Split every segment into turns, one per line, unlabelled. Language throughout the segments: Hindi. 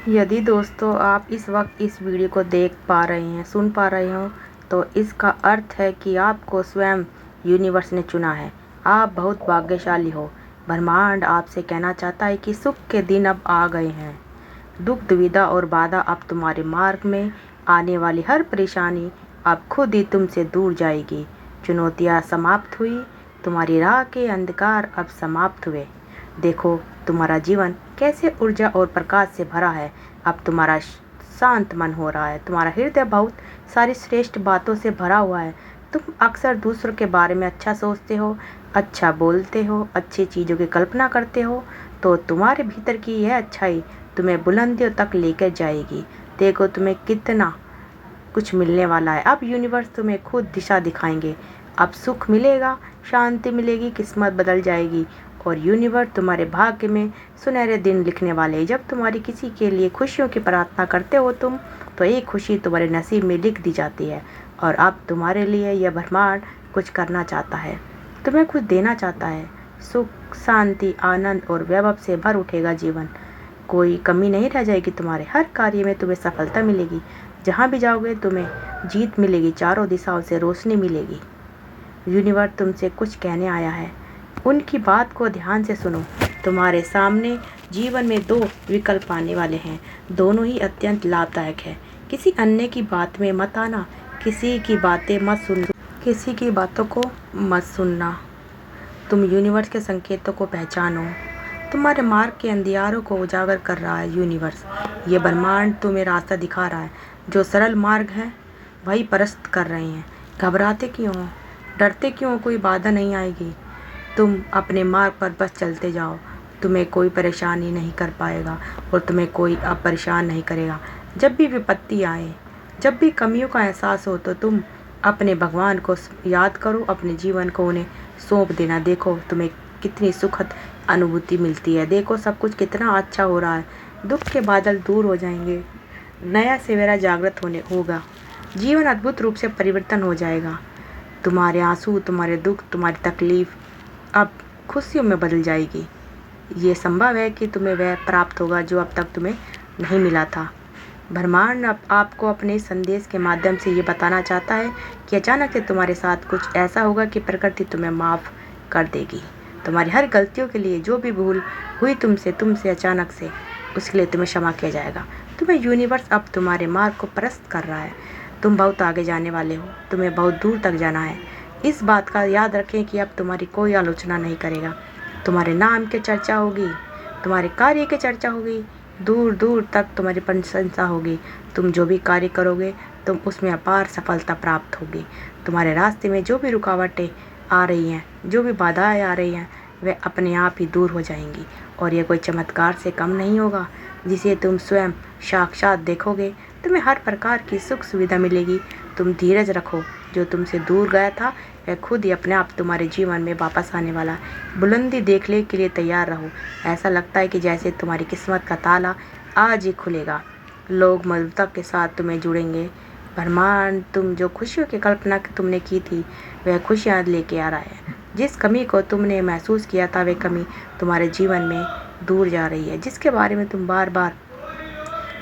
यदि दोस्तों आप इस वक्त इस वीडियो को देख पा रहे हैं, सुन पा रहे हो, तो इसका अर्थ है कि आपको स्वयं यूनिवर्स ने चुना है। आप बहुत भाग्यशाली हो। ब्रह्मांड आपसे कहना चाहता है कि सुख के दिन अब आ गए हैं। दुख, दुविधा और बाधा अब तुम्हारे मार्ग में आने वाली हर परेशानी अब खुद ही तुमसे दूर जाएगी। चुनौतियाँ समाप्त हुई, तुम्हारी राह के अंधकार अब समाप्त हुए। देखो तुम्हारा जीवन कैसे ऊर्जा और प्रकाश से भरा है। अब तुम्हारा शांत मन हो रहा है, तुम्हारा हृदय बहुत सारी श्रेष्ठ बातों से भरा हुआ है। तुम अक्सर दूसरों के बारे में अच्छा सोचते हो, अच्छा बोलते हो, अच्छी चीज़ों की कल्पना करते हो, तो तुम्हारे भीतर की यह अच्छाई तुम्हें बुलंदियों तक लेकर जाएगी। देखो तुम्हें कितना कुछ मिलने वाला है। अब यूनिवर्स तुम्हें खुद दिशा दिखाएंगे। अब सुख मिलेगा, शांति मिलेगी, किस्मत बदल जाएगी और यूनिवर्स तुम्हारे भाग्य में सुनहरे दिन लिखने वाले हैं। जब तुम्हारी किसी के लिए खुशियों की प्रार्थना करते हो तुम, तो एक खुशी तुम्हारे नसीब में लिख दी जाती है। और अब तुम्हारे लिए यह ब्रह्मांड कुछ करना चाहता है, तुम्हें कुछ देना चाहता है। सुख, शांति, आनंद और वैभव से भर उठेगा जीवन। कोई कमी नहीं रह जाएगी तुम्हारे हर कार्य में। तुम्हें सफलता मिलेगी, जहाँ भी जाओगे तुम्हें जीत मिलेगी, चारों दिशाओं से रोशनी मिलेगी। यूनिवर्स तुमसे कुछ कहने आया है, उनकी बात को ध्यान से सुनो। तुम्हारे सामने जीवन में दो विकल्प आने वाले हैं, दोनों ही अत्यंत लाभदायक है। किसी अन्य की बात में मत आना, किसी की बातों को मत सुनना। तुम यूनिवर्स के संकेतों को पहचानो। तुम्हारे मार्ग के अंधियारों को उजागर कर रहा है यूनिवर्स। ये ब्रह्मांड तुम्हें रास्ता दिखा रहा है। जो सरल मार्ग है वही परस्त कर रहे हैं। घबराते क्यों हो, डरते क्यों हो? कोई बाधा नहीं आएगी। तुम अपने मार्ग पर बस चलते जाओ। तुम्हें कोई परेशानी नहीं कर पाएगा और तुम्हें कोई अब परेशान नहीं करेगा। जब भी विपत्ति आए, जब भी कमियों का एहसास हो, तो तुम अपने भगवान को याद करो, अपने जीवन को उन्हें सौंप देना। देखो तुम्हें कितनी सुखद अनुभूति मिलती है। देखो सब कुछ कितना अच्छा हो रहा है। दुख के बादल दूर हो जाएंगे, नया सवेरा जागृत होगा। जीवन अद्भुत रूप से परिवर्तन हो जाएगा। तुम्हारे आंसू, तुम्हारे दुख, तुम्हारी तकलीफ अब खुशियों में बदल जाएगी। ये संभव है कि तुम्हें वह प्राप्त होगा जो अब तक तुम्हें नहीं मिला था। ब्रह्मांड अब आपको अपने संदेश के माध्यम से ये बताना चाहता है कि अचानक से तुम्हारे साथ कुछ ऐसा होगा कि प्रकृति तुम्हें माफ़ कर देगी। तुम्हारी हर गलतियों के लिए, जो भी भूल हुई तुमसे अचानक से, उसके लिए तुम्हें क्षमा किया जाएगा। तुम्हें यूनिवर्स अब तुम्हारे मार्ग को परस्त कर रहा है। तुम बहुत आगे जाने वाले हो, तुम्हें बहुत दूर तक जाना है। इस बात का याद रखें कि अब तुम्हारी कोई आलोचना नहीं करेगा। तुम्हारे नाम की चर्चा होगी, तुम्हारे कार्य की चर्चा होगी, दूर दूर तक तुम्हारी प्रशंसा होगी। तुम जो भी कार्य करोगे तुम उसमें अपार सफलता प्राप्त होगी। तुम्हारे रास्ते में जो भी रुकावटें आ रही हैं, जो भी बाधाएं आ रही हैं, वे अपने आप ही दूर हो जाएंगी। और यह कोई चमत्कार से कम नहीं होगा जिसे तुम स्वयं साक्षात देखोगे। तुम्हें हर प्रकार की सुख सुविधा मिलेगी। तुम धीरज रखो, जो तुमसे दूर गया था वह खुद ही अपने आप तुम्हारे जीवन में वापस आने वाला है। बुलंदी देखने के लिए तैयार रहो। ऐसा लगता है कि जैसे तुम्हारी किस्मत का ताला आज ही खुलेगा। लोग मधुरता के साथ तुम्हें जुड़ेंगे। ब्रह्मांड तुम जो खुशियों की कल्पना तुमने की थी वह खुशियाँ लेके आ रहा है। जिस कमी को तुमने महसूस किया था वह कमी तुम्हारे जीवन में दूर जा रही है। जिसके बारे में तुम बार बार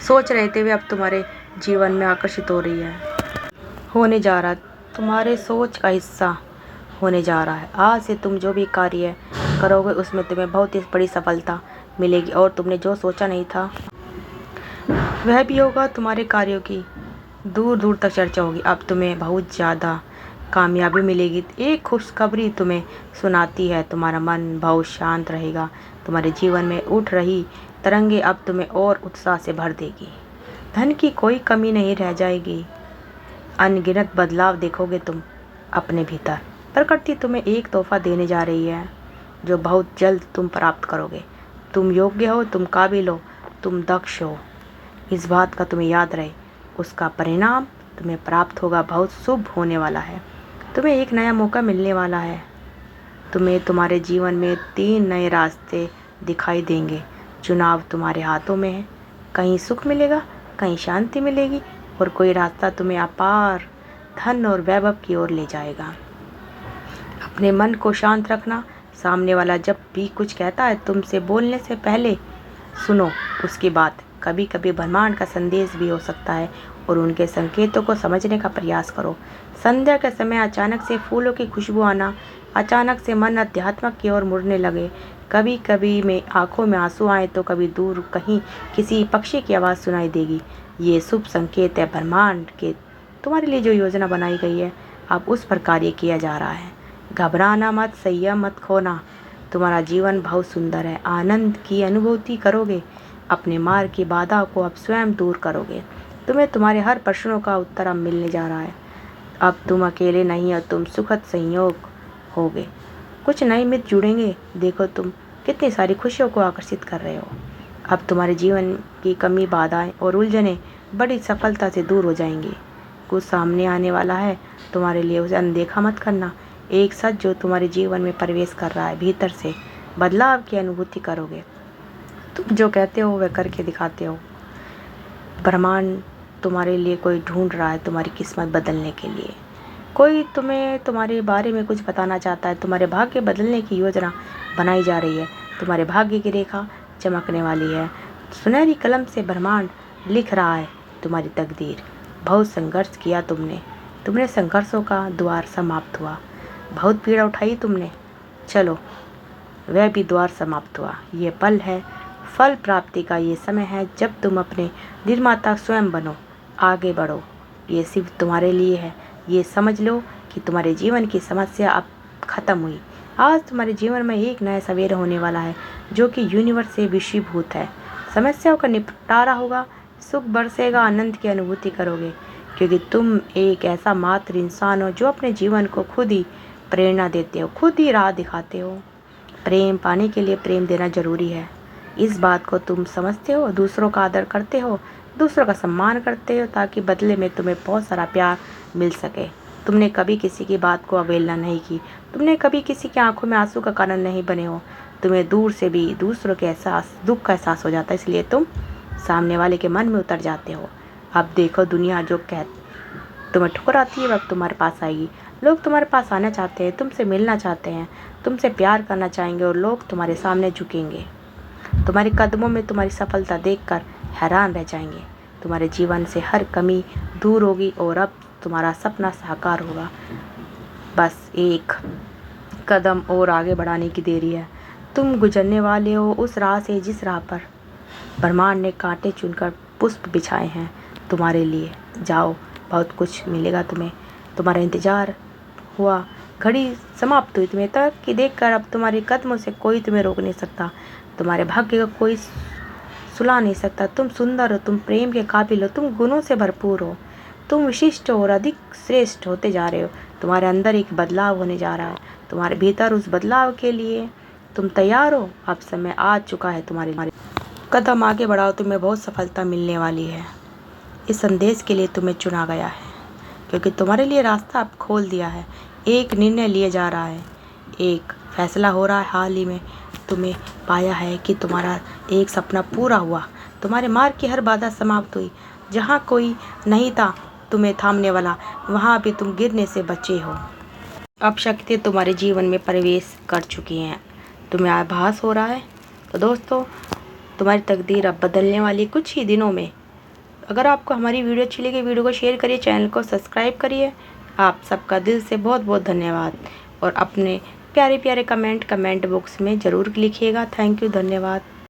सोच रहे थे वह अब तुम्हारे जीवन में आकर्षित हो रही है, होने जा रहा, तुम्हारे सोच का हिस्सा होने जा रहा है। आज से तुम जो भी कार्य करोगे उसमें तुम्हें बहुत ही बड़ी सफलता मिलेगी और तुमने जो सोचा नहीं था वह भी होगा। तुम्हारे कार्यों की दूर दूर तक चर्चा होगी। अब तुम्हें बहुत ज़्यादा कामयाबी मिलेगी। एक खुशखबरी तुम्हें सुनाती है, तुम्हारा मन बहुत शांत रहेगा। तुम्हारे जीवन में उठ रही तरंगे अब तुम्हें और उत्साह से भर देगी। धन की कोई कमी नहीं रह जाएगी। अनगिनत बदलाव देखोगे तुम अपने भीतर। प्रकृति तुम्हें एक तोहफा देने जा रही है जो बहुत जल्द तुम प्राप्त करोगे। तुम योग्य हो, तुम काबिल हो, तुम दक्ष हो। इस बात का तुम्हें याद रहे, उसका परिणाम तुम्हें प्राप्त होगा, बहुत शुभ होने वाला है। तुम्हें एक नया मौका मिलने वाला है। तुम्हें तुम्हारे जीवन में 3 नए रास्ते दिखाई देंगे। चुनाव तुम्हारे हाथों में है। कहीं सुख मिलेगा, कहीं शांति मिलेगी और कोई रास्ता तुम्हें अपार धन और वैभव की ओर ले जाएगा। अपने मन को शांत रखना। सामने वाला जब भी कुछ कहता है तुमसे बोलने से पहले सुनो उसकी बात। कभी कभी ब्रह्मांड का संदेश भी हो सकता है और उनके संकेतों को समझने का प्रयास करो। संध्या के समय अचानक से फूलों की खुशबू आना, अचानक से मन अध्यात्म की ओर मुड़ने लगे, कभी कभी में आंखों में आंसू आए तो कभी दूर कहीं किसी पक्षी की आवाज़ सुनाई देगी। ये शुभ संकेत है ब्रह्मांड के तुम्हारे लिए जो योजना बनाई गई है अब उस पर कार्य किया जा रहा है। घबराना मत, संयम मत खोना। तुम्हारा जीवन बहुत सुंदर है, आनंद की अनुभूति करोगे। अपने मार्ग की बाधा को अब स्वयं दूर करोगे। तुम्हें तुम्हारे हर प्रश्नों का उत्तर अब मिलने जा रहा है। अब तुम अकेले नहीं हो, तुम सुखद संयोग होगे। कुछ नए मित्र जुड़ेंगे। देखो तुम कितनी सारी खुशियों को आकर्षित कर रहे हो। अब तुम्हारे जीवन की कमी, बाधाएं और उलझनें बड़ी सफलता से दूर हो जाएंगी। कुछ सामने आने वाला है, तुम्हारे लिए उसे अनदेखा मत करना। एक सच जो तुम्हारे जीवन में प्रवेश कर रहा है, भीतर से बदलाव की अनुभूति करोगे। तुम जो कहते हो वह करके दिखाते हो। ब्रह्मांड तुम्हारे लिए कोई ढूंढ रहा है, तुम्हारी किस्मत बदलने के लिए। कोई तुम्हें तुम्हारे बारे में कुछ बताना चाहता है। तुम्हारे भाग्य बदलने की योजना बनाई जा रही है। तुम्हारे भाग्य की रेखा चमकने वाली है। सुनहरी कलम से ब्रह्मांड लिख रहा है तुम्हारी तकदीर। बहुत संघर्ष किया तुमने संघर्षों का द्वार समाप्त हुआ। बहुत पीड़ा उठाई तुमने, चलो वह भी द्वार समाप्त हुआ। ये पल है फल प्राप्ति का। ये समय है जब तुम अपने निर्माता स्वयं बनो, आगे बढ़ो। ये सिर्फ तुम्हारे लिए है। ये समझ लो कि तुम्हारे जीवन की समस्या अब खत्म हुई। आज तुम्हारे जीवन में एक नया सवेरा होने वाला है जो कि यूनिवर्स से विषयभूत है। समस्याओं का निपटारा होगा, सुख बरसेगा, आनंद की अनुभूति करोगे, क्योंकि तुम एक ऐसा मात्र इंसान हो जो अपने जीवन को खुद ही प्रेरणा देते हो, खुद ही राह दिखाते हो। प्रेम पाने के लिए प्रेम देना जरूरी है। इस बात को तुम समझते हो। दूसरों का आदर करते हो, दूसरों का सम्मान करते हो, ताकि बदले में तुम्हें बहुत सारा प्यार मिल सके। तुमने कभी किसी की बात को अवहेलना नहीं की। तुमने कभी किसी की आंखों में आंसू का कारण नहीं बने हो। तुम्हें दूर से भी दूसरों के दुख का एहसास हो जाता है, इसलिए तुम सामने वाले के मन में उतर जाते हो। अब देखो दुनिया जो तुम्हें ठुकराती है वह तुम्हारे पास आएगी। लोग तुम्हारे पास आना चाहते हैं, तुमसे मिलना चाहते हैं, तुमसे प्यार करना चाहेंगे और लोग तुम्हारे सामने झुकेंगे। तुम्हारे कदमों में तुम्हारी सफलता देखकर हैरान रह जाएंगे। तुम्हारे जीवन से हर कमी दूर होगी और अब तुम्हारा सपना साकार होगा। बस एक कदम और आगे बढ़ाने की देरी है। तुम गुजरने वाले हो उस राह से जिस राह पर ब्रह्मांड ने कांटे चुनकर पुष्प बिछाए हैं तुम्हारे लिए। जाओ, बहुत कुछ मिलेगा तुम्हें। तुम्हारा इंतजार हुआ घड़ी समाप्त हुई तुम्हें तक कि देखकर अब तुम्हारे कदमों से कोई तुम्हें रोक नहीं सकता। तुम्हारे भाग्य को कोई सुला नहीं सकता। तुम सुंदर हो, तुम प्रेम के काबिल हो, तुम गुणों से भरपूर हो, तुम विशिष्ट हो और अधिक श्रेष्ठ होते जा रहे हो। तुम्हारे अंदर एक बदलाव होने जा रहा है। तुम्हारे भीतर उस बदलाव के लिए तुम तैयार हो। अब समय आ चुका है। तुम्हारे कदम आगे बढ़ाओ, तुम्हें बहुत सफलता मिलने वाली है। इस संदेश के लिए तुम्हें चुना गया है क्योंकि तुम्हारे लिए रास्ता अब खोल दिया है। एक निर्णय लिया जा रहा है, एक फैसला हो रहा है। हाल ही में तुम्हें पाया है कि तुम्हारा एक सपना पूरा हुआ। तुम्हारे मार्ग की हर बाधा समाप्त हुई। जहाँ कोई नहीं था तुम्हें थामने वाला, वहाँ भी तुम गिरने से बचे हो। अब शक्ति तुम्हारे जीवन में प्रवेश कर चुकी हैं। तुम्हें आभास हो रहा है। तो दोस्तों, तुम्हारी तकदीर अब बदलने वाली कुछ ही दिनों में। अगर आपको हमारी वीडियो अच्छी लगी, वीडियो को शेयर करिए, चैनल को सब्सक्राइब करिए। आप सबका दिल से बहुत बहुत धन्यवाद और अपने प्यारे प्यारे कमेंट बॉक्स में ज़रूर लिखिएगा। थैंक यू, धन्यवाद।